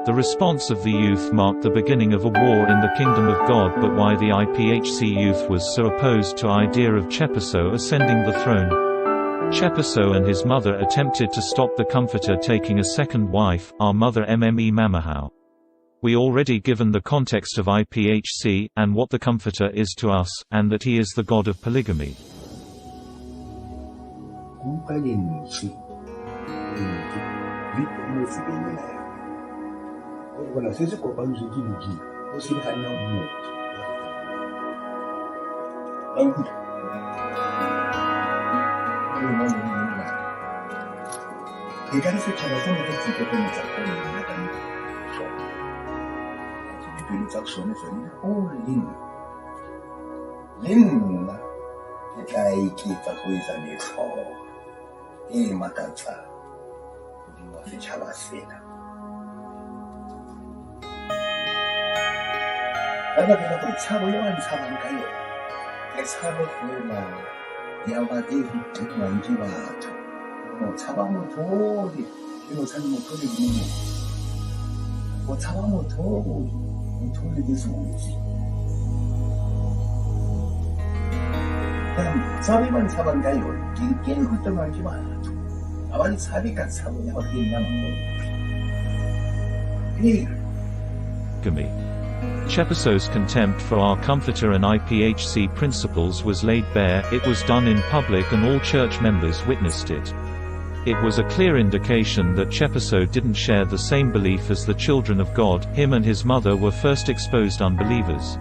The response of the youth marked the beginning of a war in the kingdom of God. But why the IPHC youth was so opposed to idea of Tshepiso ascending the throne? Tshepiso and his mother attempted to stop the Comforter taking a second wife, our mother Mme Mamahau. We already given the context of IPHC, and what the Comforter is to us, and that he is the God of polygamy. Tshepiso's contempt for our Comforter and IPHC principles was laid bare. It was done in public and all church members witnessed it. It was a clear indication that Tshepiso didn't share the same belief as the children of God. Him and his mother were first exposed unbelievers.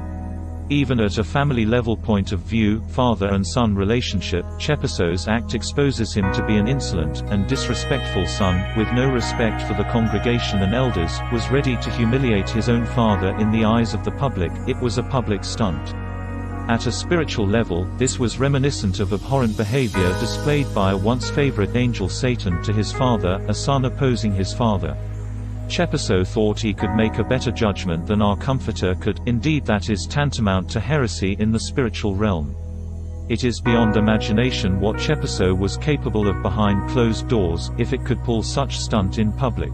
Even at a family-level point of view, father and son relationship, Tshepiso's act exposes him to be an insolent and disrespectful son, with no respect for the congregation and elders, was ready to humiliate his own father in the eyes of the public. It was a public stunt. At a spiritual level, this was reminiscent of abhorrent behavior displayed by a once favorite angel Satan to his father, a son opposing his father. Tshepiso thought he could make a better judgment than our Comforter could. Indeed, that is tantamount to heresy in the spiritual realm. It is beyond imagination what Tshepiso was capable of behind closed doors, if it could pull such stunt in public.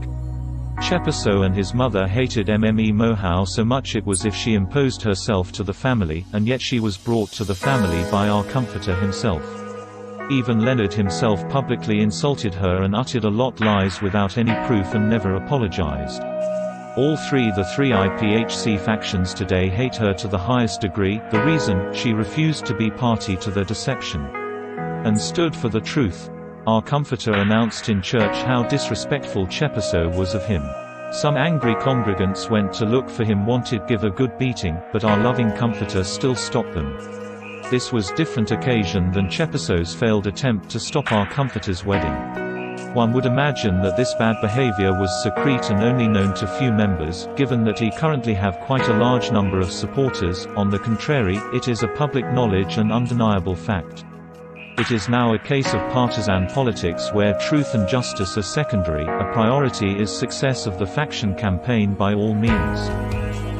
Tshepiso and his mother hated Mme Mamahau so much it was as if she imposed herself to the family, and yet she was brought to the family by our Comforter himself. Even Leonard himself publicly insulted her and uttered a lot lies without any proof and never apologized. All the three IPHC factions today hate her to the highest degree. The reason, she refused to be party to their deception and stood for the truth. Our Comforter announced in church how disrespectful Tshepiso was of him. Some angry congregants went to look for him, wanted give a good beating, but our loving Comforter still stopped them. This was different occasion than Tshepiso's failed attempt to stop our Comforter's wedding. One would imagine that this bad behavior was secret and only known to few members, given that he currently have quite a large number of supporters. On the contrary, it is a public knowledge and undeniable fact. It is now a case of partisan politics where truth and justice are secondary. A priority is success of the faction campaign by all means.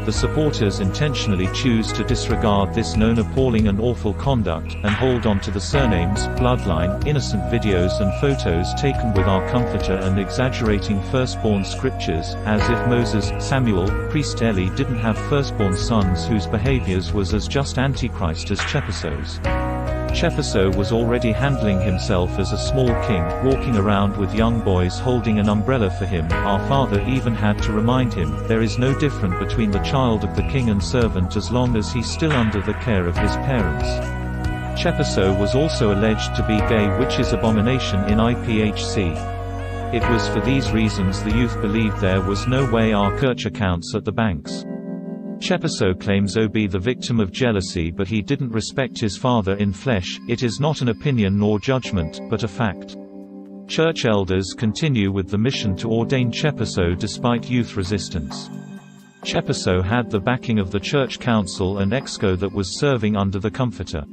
The supporters intentionally choose to disregard this known appalling and awful conduct, and hold on to the surnames, bloodline, innocent videos and photos taken with our Comforter and exaggerating firstborn scriptures, as if Moses, Samuel, priest Eli didn't have firstborn sons whose behaviors was as just antichrist as Tshepiso's. Tshepiso was already handling himself as a small king, walking around with young boys holding an umbrella for him. Our father even had to remind him, there is no difference between the child of the king and servant as long as he's still under the care of his parents. Tshepiso was also alleged to be gay, which is abomination in IPHC. It was for these reasons the youth believed there was no way our church accounts at the banks. Tshepiso claims to be the victim of jealousy, but he didn't respect his father in flesh. It is not an opinion nor judgment, but a fact. Church elders continue with the mission to ordain Tshepiso despite youth resistance. Tshepiso had the backing of the church council and exco that was serving under the Comforter.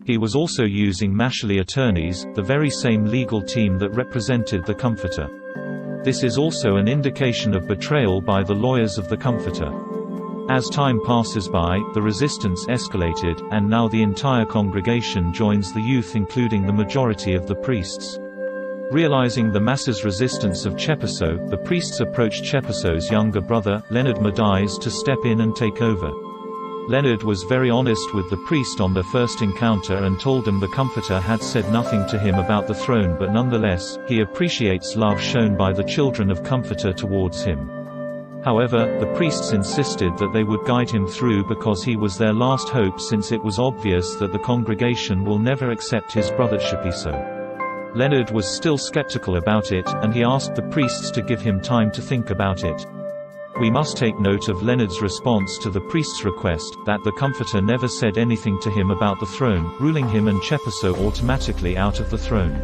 He was also using Mashley attorneys, the very same legal team that represented the Comforter. This is also an indication of betrayal by the lawyers of the Comforter. As time passes by, the resistance escalated, and now the entire congregation joins the youth, including the majority of the priests. Realizing the masses' resistance of Tshepiso, the priests approached Tshepiso's younger brother, Leonard Modise, to step in and take over. Leonard was very honest with the priest on their first encounter and told him the Comforter had said nothing to him about the throne, but nonetheless, he appreciates love shown by the children of Comforter towards him. However, the priests insisted that they would guide him through because he was their last hope, since it was obvious that the congregation will never accept his brother Tshepiso. Leonard was still skeptical about it, and he asked the priests to give him time to think about it. We must take note of Leonard's response to the priest's request, that the Comforter never said anything to him about the throne, ruling him and Tshepiso automatically out of the throne.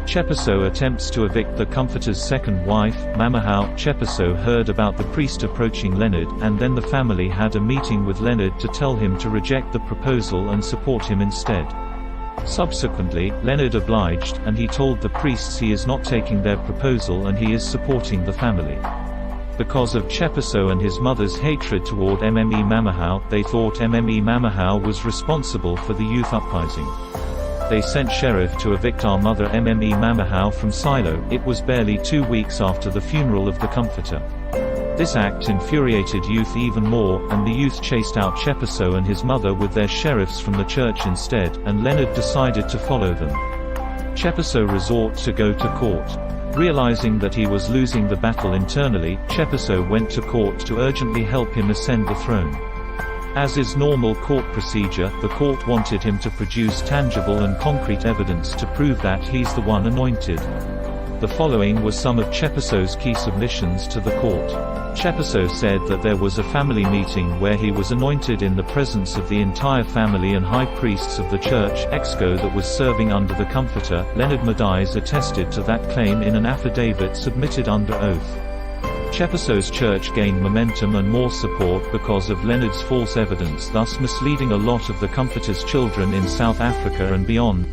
Tshepiso attempts to evict the Comforter's second wife, Mamahao. Tshepiso heard about the priest approaching Leonard, and then the family had a meeting with Leonard to tell him to reject the proposal and support him instead. Subsequently, Leonard obliged, and he told the priests he is not taking their proposal and he is supporting the family. Because of Tshepiso and his mother's hatred toward Mme Mamahao, they thought Mme Mamahao was responsible for the youth uprising. They sent sheriff to evict our mother Mme Mamahao from Silo. It was barely 2 weeks after the funeral of the Comforter. This act infuriated youth even more, and the youth chased out Tshepiso and his mother with their sheriffs from the church instead, and Leonard decided to follow them. Tshepiso resorted to go to court. Realizing that he was losing the battle internally, Tshepiso went to court to urgently help him ascend the throne. As is normal court procedure, the court wanted him to produce tangible and concrete evidence to prove that he's the one anointed. The following were some of Tshepiso's key submissions to the court. Tshepiso said that there was a family meeting where he was anointed in the presence of the entire family and high priests of the church EXCO that was serving under the Comforter. Leonard Modise attested to that claim in an affidavit submitted under oath. Tshepiso's church gained momentum and more support because of Leonard's false evidence, thus misleading a lot of the Comforter's children in South Africa and beyond.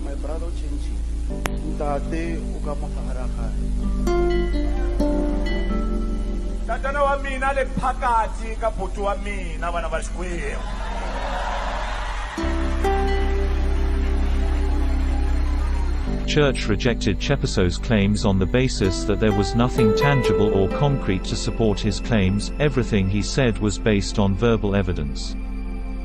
My brother changed. Tatana wa mina le phakati ka bhuti wa mina bana ba xikwembu. Church rejected Tshepiso's claims on the basis that there was nothing tangible or concrete to support his claims. Everything he said was based on verbal evidence.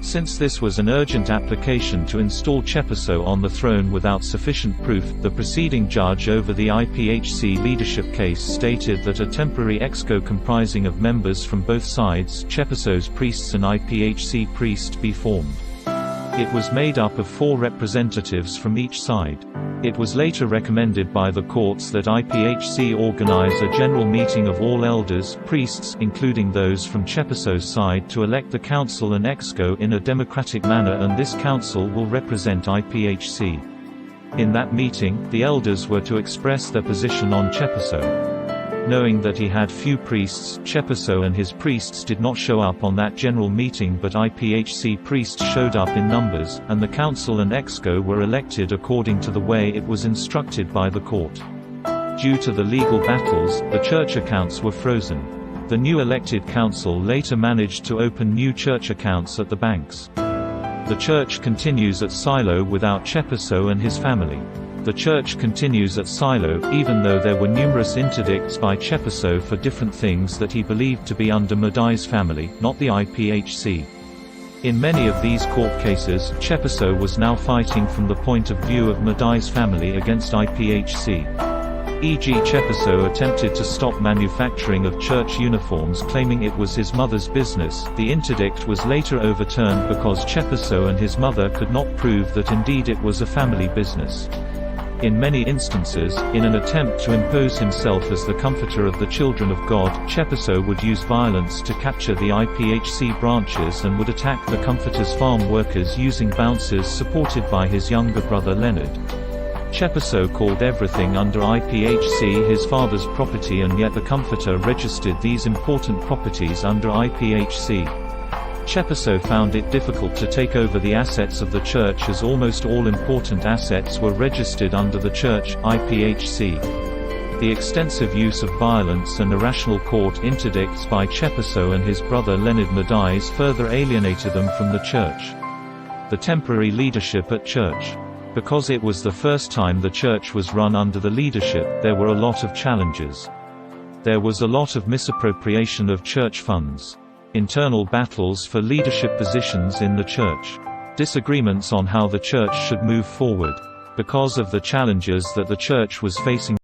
Since this was an urgent application to install Tshepiso on the throne without sufficient proof, the preceding judge over the IPHC leadership case stated that a temporary EXCO comprising of members from both sides, Tshepiso's priests and IPHC priest, be formed. It was made up of 4 representatives from each side. It was later recommended by the courts that IPHC organize a general meeting of all elders, priests, including those from Tshepiso's side, to elect the council and EXCO in a democratic manner, and this council will represent IPHC. In that meeting, the elders were to express their position on Tshepiso. Knowing that he had few priests, Tshepiso and his priests did not show up on that general meeting, but IPHC priests showed up in numbers, and the council and EXCO were elected according to the way it was instructed by the court. Due to the legal battles, the church accounts were frozen. The new elected council later managed to open new church accounts at the banks. The church continues at Silo without Tshepiso and his family. The church continues at Silo, even though there were numerous interdicts by Tshepiso for different things that he believed to be under Modise family, not the IPHC. In many of these court cases, Tshepiso was now fighting from the point of view of Modise family against IPHC. E.g., Tshepiso attempted to stop manufacturing of church uniforms, claiming it was his mother's business. The interdict was later overturned because Tshepiso and his mother could not prove that indeed it was a family business. In many instances, in an attempt to impose himself as the comforter of the children of God, Tshepiso would use violence to capture the IPHC branches and would attack the comforter's farm workers using bouncers supported by his younger brother Leonard. Tshepiso called everything under IPHC his father's property, and yet the comforter registered these important properties under IPHC. Tshepiso found it difficult to take over the assets of the church as almost all important assets were registered under the church, IPHC. The extensive use of violence and irrational court interdicts by Tshepiso and his brother Leonard Modise further alienated them from the church. The temporary leadership at church. Because it was the first time the church was run under the leadership, there were a lot of challenges. There was a lot of misappropriation of church funds. Internal battles for leadership positions in the church. Disagreements on how the church should move forward. Because of the challenges that the church was facing,